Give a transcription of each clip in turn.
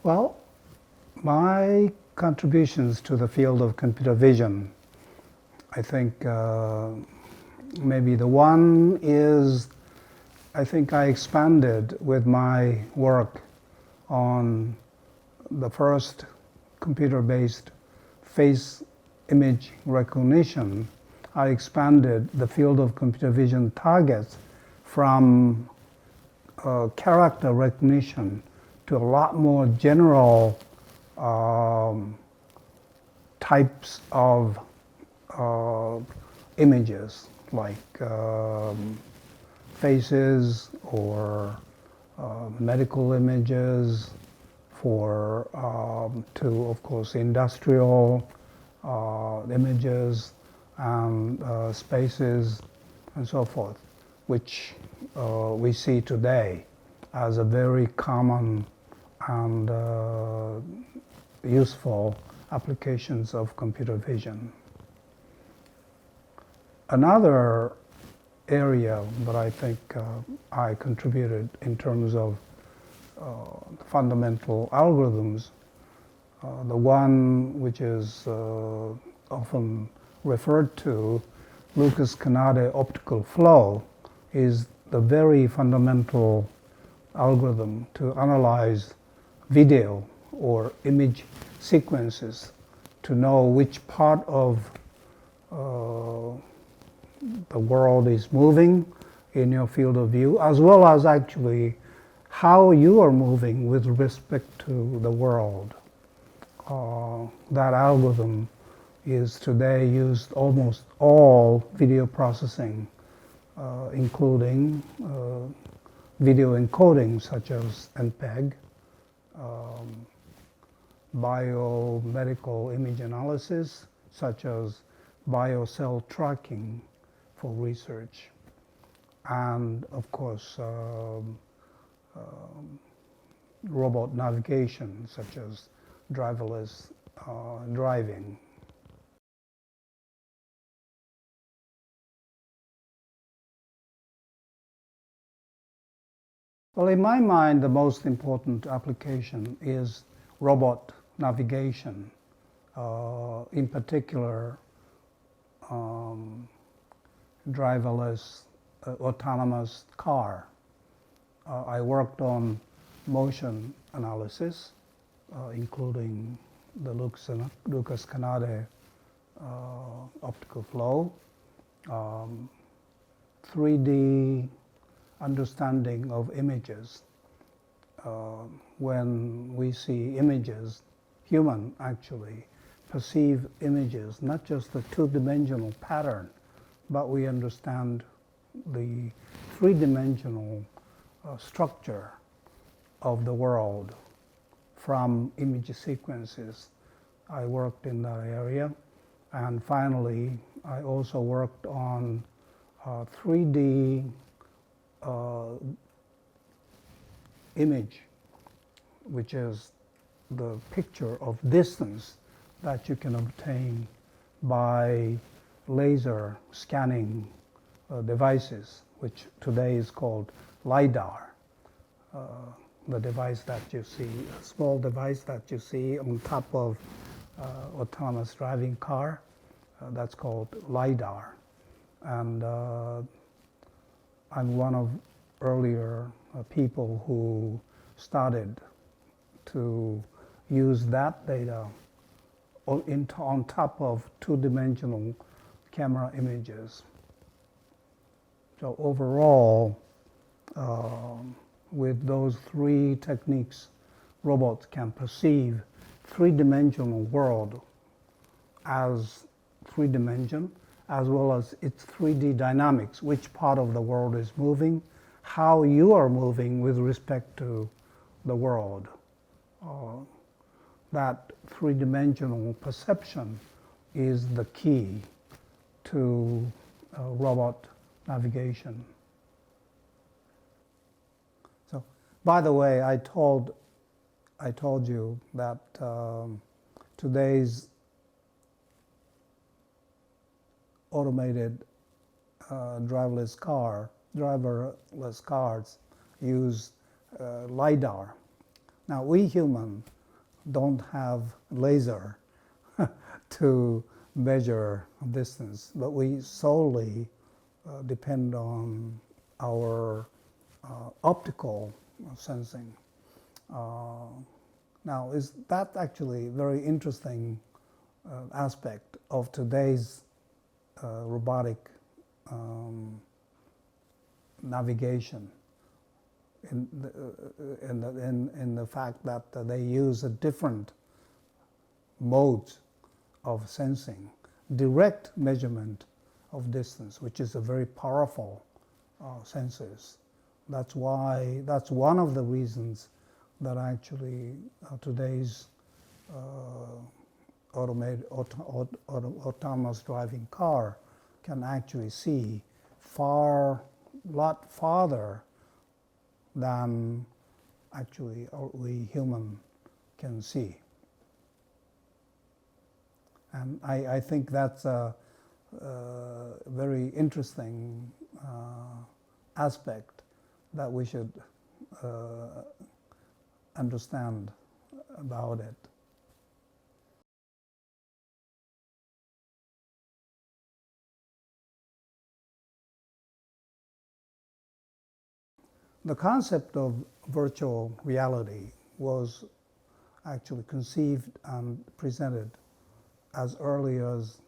Well, my contributions to the field of computer vision, I think maybe the one is, I think I expanded with my work on the first computer-based face image recognition. I expanded the field of computer vision targets from character recognition to a lot more general types of images like faces or medical images to, of course, industrial images and spaces and so forth, which we see today as a very common and useful applications of computer vision. Another area that I think I contributed in terms of fundamental algorithms, the one which is often referred to, Lucas Kanade optical flow, is the very fundamental algorithm to analyze video or image sequences to know which part of the world is moving in your field of view, as well as actually how you are moving with respect to the world. That algorithm is today used almost all video processing, including video encoding such as MPEG, biomedical image analysis such as biocell tracking for research, and of course robot navigation such as driverless driving. Well, in my mind, the most important application is robot navigation, in particular driverless autonomous car. I worked on motion analysis, including the Lucas Kanade optical flow, 3D understanding of images. When we see images, human actually perceive images, not just the two-dimensional pattern, but we understand the three-dimensional structure of the world from image sequences. I worked in that area. And finally, I also worked on 3D image, which is the picture of distance that you can obtain by laser scanning devices, which today is called LiDAR. The device that you see, a small device that you see on top of autonomous driving car, that's called LiDAR. And I'm one of earlier people who started to use that data on top of two-dimensional camera images. So overall, with those three techniques, robots can perceive three-dimensional world as three-dimension, as well as its 3D dynamics, which part of the world is moving, how you are moving with respect to the world. That three-dimensional perception is the key to robot navigation. So, by the way, I told you that today's automated driverless cars use LiDAR. Now, we humans don't have laser to measure distance, but we solely depend on our optical sensing. Now, is that actually a very interesting aspect of today's robotic navigation, in the fact that they use a different modes of sensing, direct measurement of distance, which is a very powerful sensors. That's one of the reasons that actually today's autonomous driving car can actually see lot farther than actually we human can see. And I think that's a very interesting aspect that we should understand about it. The concept of virtual reality was actually conceived and presented as early as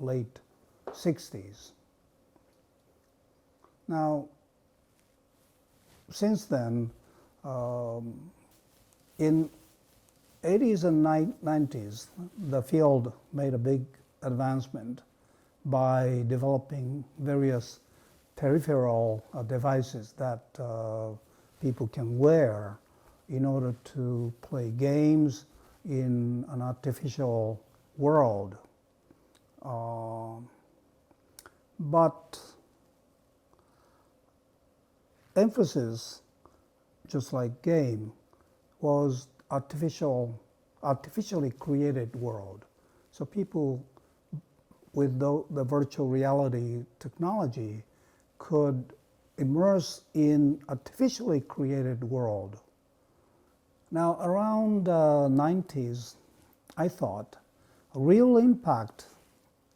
late 60s. Now, since then, in 80s and 90s, the field made a big advancement by developing various peripheral devices that people can wear in order to play games in an artificial world. But emphasis, just like game, was artificially created world. So people with the virtual reality technology could immerse in artificially created world. Now, around the 90s, I thought a real impact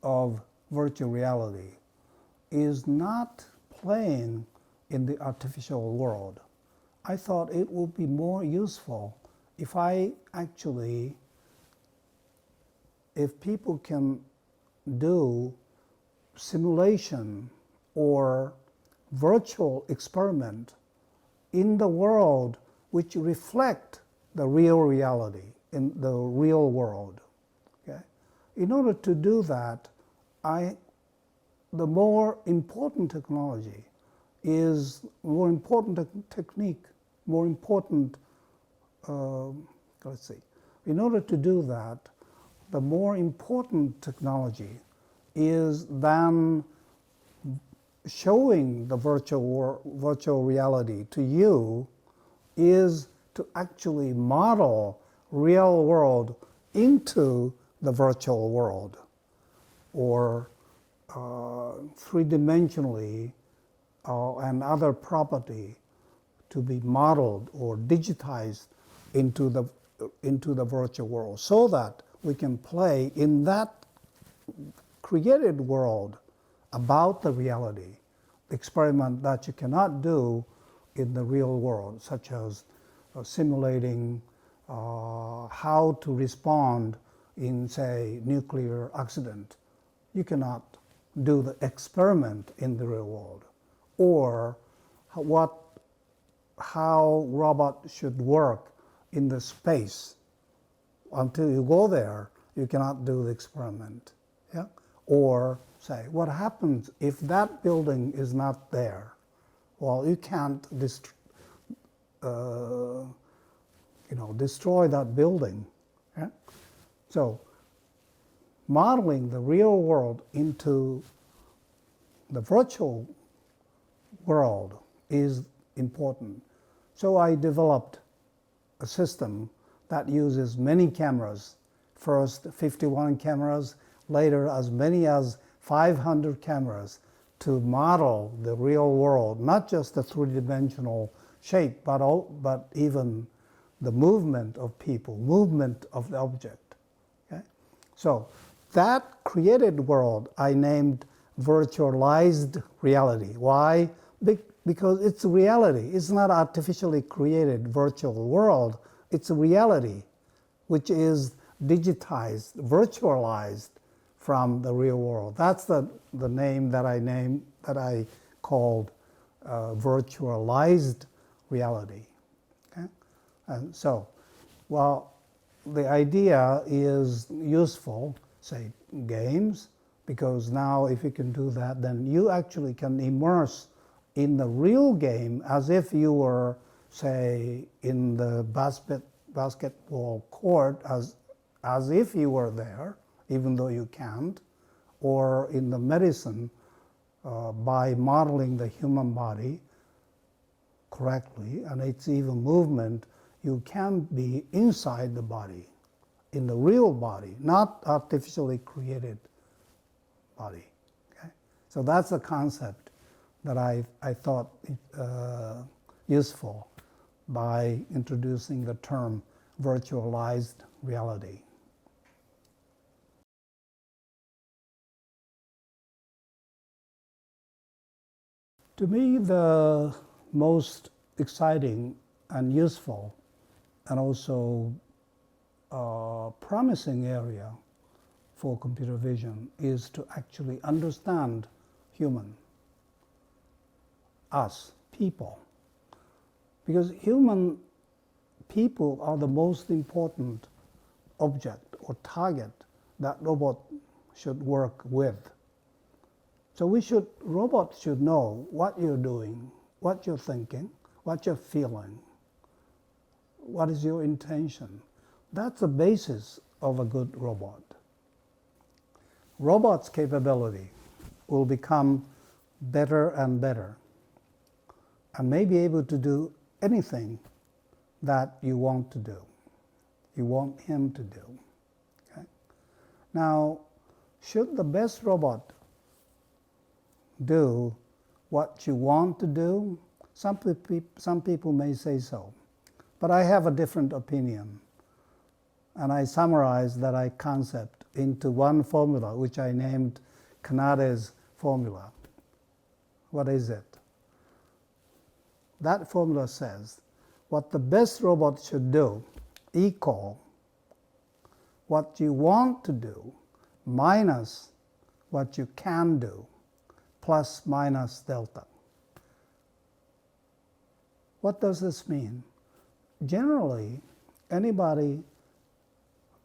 of virtual reality is not playing in the artificial world. I thought it would be more useful if people can do simulation or virtual experiment in the world which reflect the real reality in the real world. Okay? In order to do that, the more important technology is more important technique, more important, let's see. In order to do that, the more important technology is than showing the virtual reality to you is to actually model real world into the virtual world, or three-dimensionally and other property to be modeled or digitized into the virtual world, so that we can play in that created world about the reality, experiment that you cannot do in the real world, such as simulating how to respond in, say, nuclear accident. You cannot do the experiment in the real world, or how robot should work in the space. Until you go there, you cannot do the experiment. Yeah? Or say, what happens if that building is not there? Well, you can't destroy that building. Yeah? So, modeling the real world into the virtual world is important. So I developed a system that uses many cameras. First 51 cameras, later as many as 500 cameras to model the real world, not just the three-dimensional shape, but even the movement of people, movement of the object. Okay? So that created world I named virtualized reality. Why? Because it's reality. It's not artificially created virtual world. It's a reality which is digitized, virtualized from the real world. That's the name that I called virtualized reality. Okay? And so, well, the idea is useful, say games, because now if you can do that, then you actually can immerse in the real game as if you were, say, in the basketball court, as if you were there, even though you can't, or in the medicine by modeling the human body correctly, and its even movement, you can be inside the body, in the real body, not artificially created body. Okay? So that's a concept that I thought useful by introducing the term virtualized reality. To me, the most exciting and useful and also promising area for computer vision is to actually understand human, us, people. Because human people are the most important object or target that robot should work with. So robots should know what you're doing, what you're thinking, what you're feeling, what is your intention. That's the basis of a good robot. Robots' capability will become better and better and may be able to do anything that you want to do, you want him to do. Okay? Now, should the best robot do what you want to do? Some people may say so, but I have a different opinion. And I summarized that concept into one formula, which I named Kanade's formula. What is it? That formula says what the best robot should do equal what you want to do minus what you can do plus minus delta. What does this mean? Generally, anybody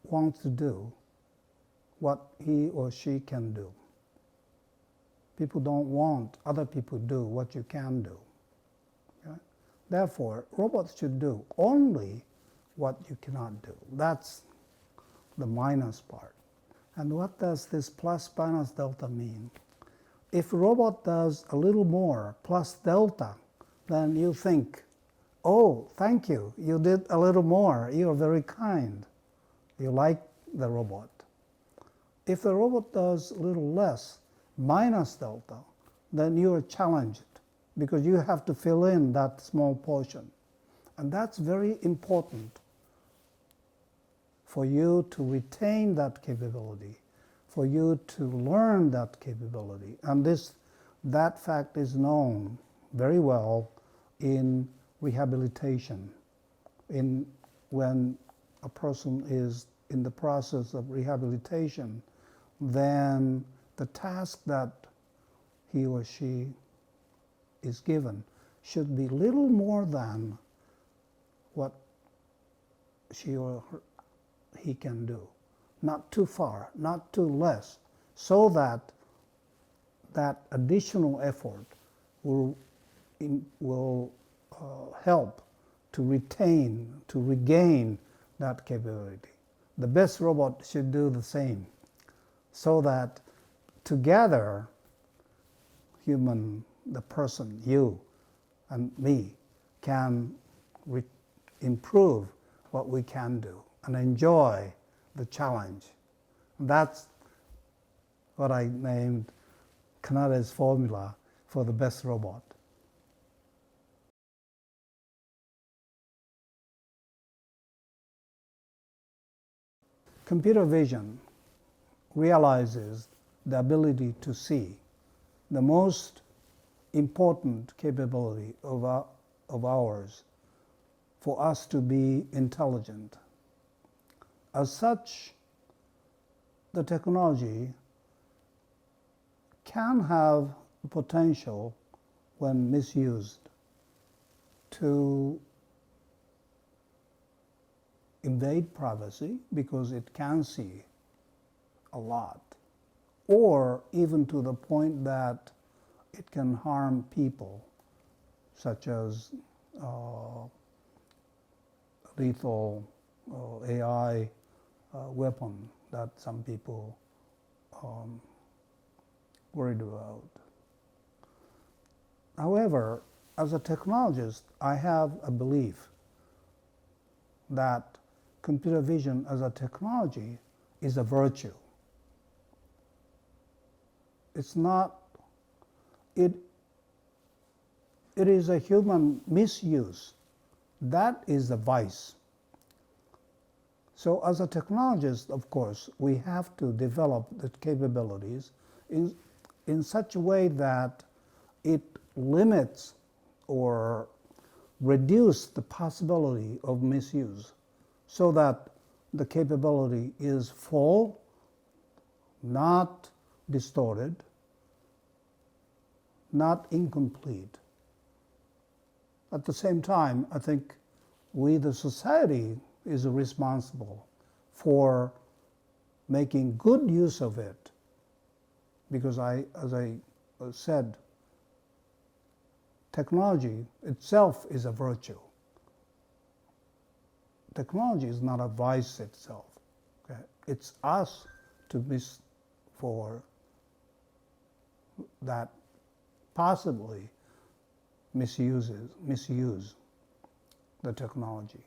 wants to do what he or she can do. People don't want other people to do what you can do. Okay? Therefore, robots should do only what you cannot do. That's the minus part. And what does this plus minus delta mean? If a robot does a little more plus delta, then you think, oh, thank you, you did a little more, you're very kind. You like the robot. If the robot does a little less, minus delta, then you are challenged because you have to fill in that small portion. And that's very important for you to retain that capability, for you to learn that capability. And that fact is known very well in rehabilitation. When a person is in the process of rehabilitation, then the task that he or she is given should be little more than what she or he can do. Not too far, not too less, so that that additional effort will help to regain that capability. The best robot should do the same, so that together, the person, you and me, can improve what we can do and enjoy the challenge. That's what I named Kanade's formula for the best robot. computer vision realizes the ability to see, the most important capability of ours for us to be intelligent. As such, the technology can have potential, when misused, to invade privacy because it can see a lot, or even to the point that it can harm people, such as lethal AI weapon that some people worried about. However, as a technologist, I have a belief that computer vision as a technology is a virtue. It's not, it is a human misuse. That is a vice. So as a technologist, of course, we have to develop the capabilities in such a way that it limits or reduces the possibility of misuse, so that the capability is full, not distorted, not incomplete. At the same time, I think we, the society, is responsible for making good use of it, because as I said, technology itself is a virtue. Technology is not a vice itself. Okay? It's us to for that possibly misuse the technology.